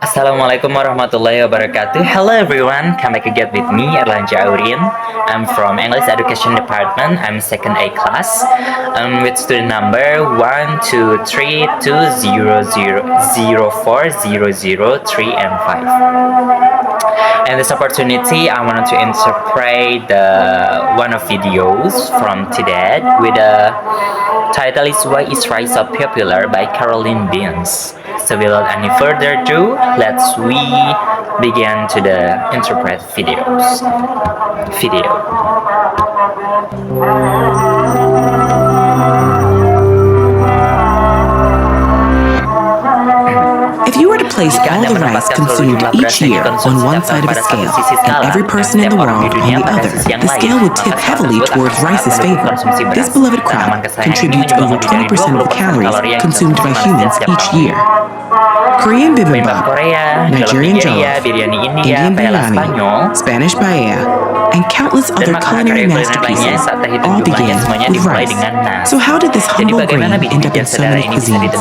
Assalamualaikum warahmatullahi wabarakatuh. Hello everyone, come back again with me, Erlanja Aurin. I'm from English Education Department. I'm second A class. With student number 1232000040003 and 5. And this opportunity, I wanted to interpret one of videos from TED with the title is Why is Rice So Popular by Caroline Beans. So without any further ado, let's begin to the interpret video. If you were to place all the rice consumed each year on one side of a scale and every person in the world on the other, the scale would tip heavily towards rice's favor. This beloved crop contributes over 20% of the calories consumed by humans each year. Korean bibimbap, Nigerian jollof, Indian biryani, Spanish paella, and countless other culinary masterpieces all began with rice. So how did this humble grain end up in so many cuisines?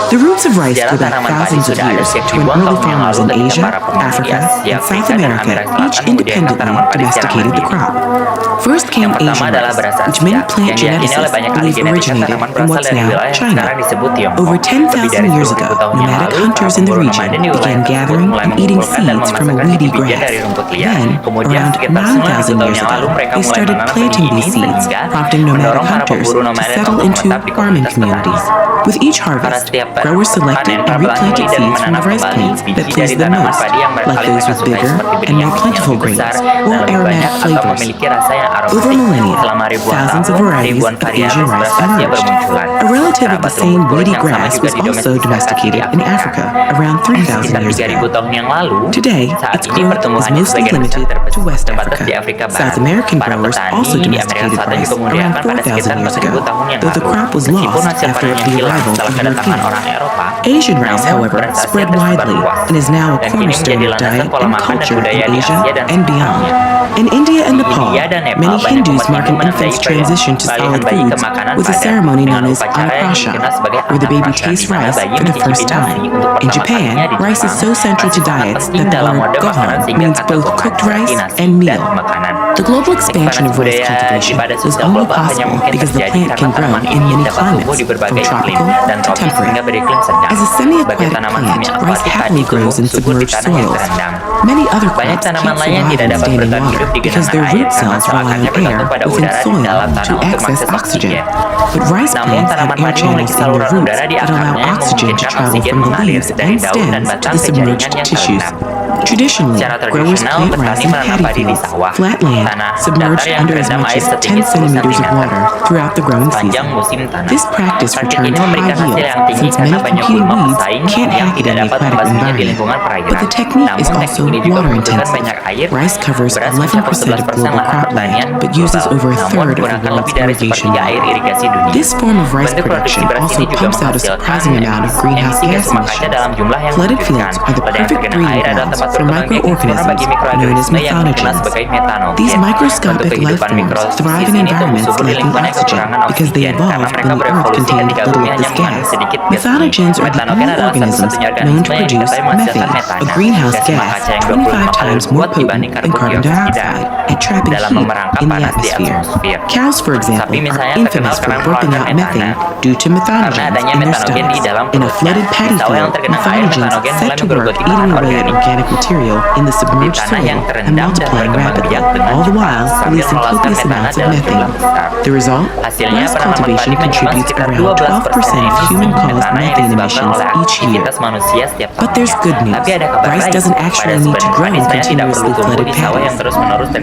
The roots of rice go back thousands of years to when early farmers in Asia, Africa, and South America each independently domesticated the crop. First came Asian rice, which many plant geneticists believe originated in what's now China. Over 10,000 years ago, nomadic hunters in the region began gathering and eating seeds from a weedy grass. Then, around 9,000 years ago, they started planting these seeds, prompting nomadic hunters to settle into farming communities. With each harvest, growers selected and replanted seeds from the rice plants that pleased them most, like those with bigger and more plentiful grains or aromatic flavors. Over millennia, thousands of varieties of Asian rice emerged. A relative of the same weedy grass was also domesticated in Africa around 3,000 years ago. Today, its growth is mostly limited to West Africa. South American growers also domesticated rice around 4,000 years ago, though the crop was lost after the arrival of Europeans. Asian rice, however, spread widely and is now a cornerstone of diet and culture in Asia and beyond. In India and Nepal, many Hindus mark an infant's transition to solid foods with a ceremony known as Annaprashan, where the baby tastes rice for the first time. In Japan, rice is so central to diets that the word gohan means both cooked rice and meal. The global expansion of rice cultivation was only possible because the plant can grow in many climates, from tropical to temperate. As a semi-aquatic plant, rice happily grows in submerged soils. Many other crops can't survive in standing water because their root cells rely on air within soil to access oxygen. But rice plants have air channels in their roots that allow oxygen to travel from the leaves and stems to the submerged tissues. Traditionally, growers plant rice in paddy fields, flat land, submerged under as much as 10 centimeters of water throughout the growing season. This practice returns high yields since many competing weeds can't hack it in the aquatic environment. But the technique is also water intensive. Rice covers 11% of global cropland, but uses over a third of the world's irrigation water. This form of rice production also pumps out a surprising amount of greenhouse gas emissions. Flooded fields are the perfect breeding grounds for microorganisms known as methanogens. These microscopic life forms thrive in environments lacking oxygen because they evolved when the earth contained little of this gas. Methanogens are the only organisms known to produce methane, a greenhouse gas 25 times more potent than carbon dioxide at trapping heat in the atmosphere. Cows, for example, are infamous for burping out methane due to methanogens in their stomachs. In a flooded paddy field, methanogens set to work eating away at organic material in the submerged soil and multiplying rapidly, all the while releasing copious amounts of methane. The result? Rice cultivation contributes around 12% of human-caused methane emissions each year. But there's good news. Rice doesn't actually need to grow in continuously flooded paddies.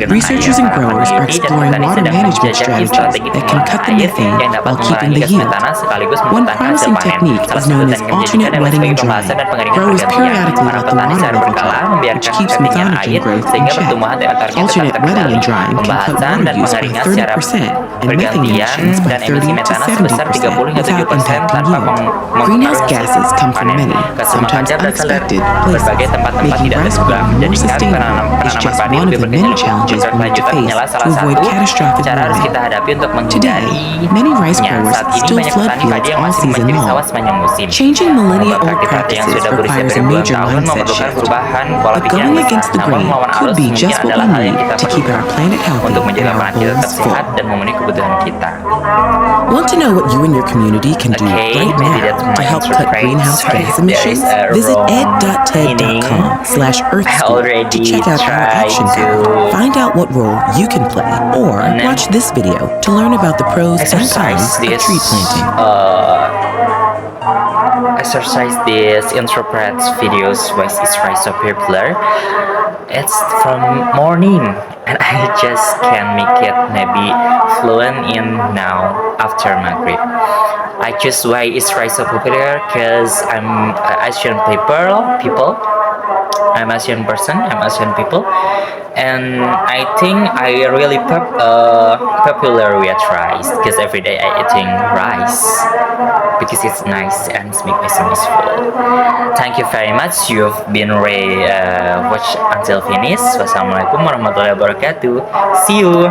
Researchers and growers are exploring water management strategies that can cut the methane while keeping the yield. One promising technique is known as alternate wetting and drying. Growers periodically let the water overflow membiarkan keeps settingnya methanogen air growth in sehingga check. pertumbuhan reaktornya tetap Alternate wetting terkendali. and drying can cut Pembahasan water dan use by pengeringan secara 30% and methane bergantian emissions by dan emisi 30 to metana sebesar 30 hingga 70% without 7% impacting tanpa yield. mempengaruhi Greenhouse hasil gases come from panen. many, Gas rumah sometimes kaca berasal dari unexpected berbagai places. tempat-tempat Making tidak rice terduga, growing more menjadikan sustainable is penanaman just padi one of lebih the many berkelanjutan. challenges we need to Berkelanjutan face hanyalah to salah avoid satu catastrophic cara harus kita warming. hadapi untuk Today, many rice menghindarinya. growers Saat ini still banyak flood petani fields padi yang all masih season membanjiri sawah long. sepanjang musim. Changing millennia-old Mengubah kaki yang practices sudah berusia requires a beribuan major tahun mindset memerlukan shift. perubahan pola But pikir yang going besar. against the Namun grain melawan could arus be mungkin just what adalah we hal yang need kita to keep our perlukan planet healthy untuk and menjaga our planet kita bowls tetap full. sehat dan memenuhi kebutuhan kita. Want to know what you and your community can do Okay, right maybe that's now to my help cut interpret. greenhouse Sorry gas if there is emissions? a Visit wrong meaning. ed.ted.com/earthschool I already to check out our tried action to guide. Find out what role you can play, or And then watch this video to learn about the pros and exercise cons of this tree planting. Exercise this interprets videos why is why so popular. It's from morning and I just can make it maybe fluent in now after Maghrib. I choose why is rice so popular because I'm Asian people. I'm Asian person. I'm Asian people, and I think I really popular with rice because every day I eating rice because it's nice and it's make me so peaceful. Thank you very much. You've been watch until finish. Wassalamualaikum warahmatullahi wabarakatuh. See you.